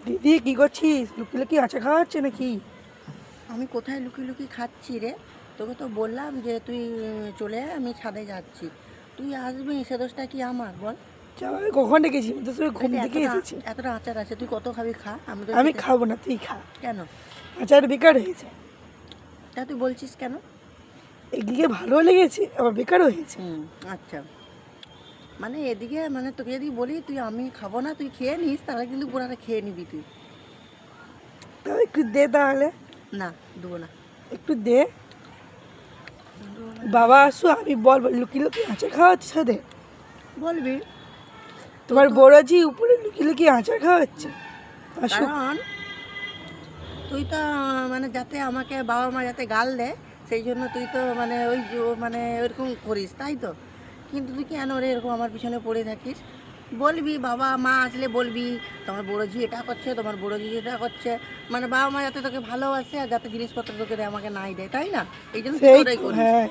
দিদি কি করছিস? লুকিয়ে লুকিয়ে আচা খাওয়া হচ্ছে নাকি? আমি কোথায় লুকিয়ে লুকিয়ে খাচ্ছি রে? তোকে তো বললাম যে তুই চলে আয়, আমি ছাদে যাচ্ছি। তুই আসবি, সে দোষটা কি আমার বল? আমি কখন ডেকেছি? আমি তো সবাই ঘুম এই যে থেকে এতটা এসেছি। এতটা আচার আছে, তুই কত খাবি খা, আমি তো আমি খাবো না, তুই খা। কেন? আচার বেকার হয়েছে। তা তুই বলছিস কেন? একদিকে ভালো লেগেছে আবার বেকারও হয়েছে। আচ্ছা, মানে এদিকে মানে তোকে যদি বলি তুই আমি খাবো না, তুই খেয়ে নিস, তাহলে কিন্তু পুরাটা খেয়ে নিবি তুই। তাহলে একটু দে তাহলে। না, দেবো না। একটু দে। বাবা আসু, আমি বল লুকিয়ে লুকিয়ে আচার খাওয়া হচ্ছে সাথে। বলবি, তোমার বড়জি উপরে লুকিয়ে লুকিয়ে আচার খাওয়া হচ্ছে। আসু। কারণ তুই তো মানে যাতে আমাকে বাবা মা যাতে গাল দেয়, সেই জন্য তুই তো মানে মানে ওইরকম করিস, তাই তো? কিন্তু তুই কেন রে এরকম আমার পিছনে পড়ে থাকিস? বলবি, বাবা মা আসলে বলবি তোমার বড়জি এটা করছে, তোমার বড়জি এটা করছে, মানে বাবা মা যাতে তোকে ভালোবাসে আর যাতে জিনিসপত্র তোকে দেয়, আমাকে নাই দেয়, তাই না? এই জন্য তুই সেই ওটাই করিস। হ্যাঁ।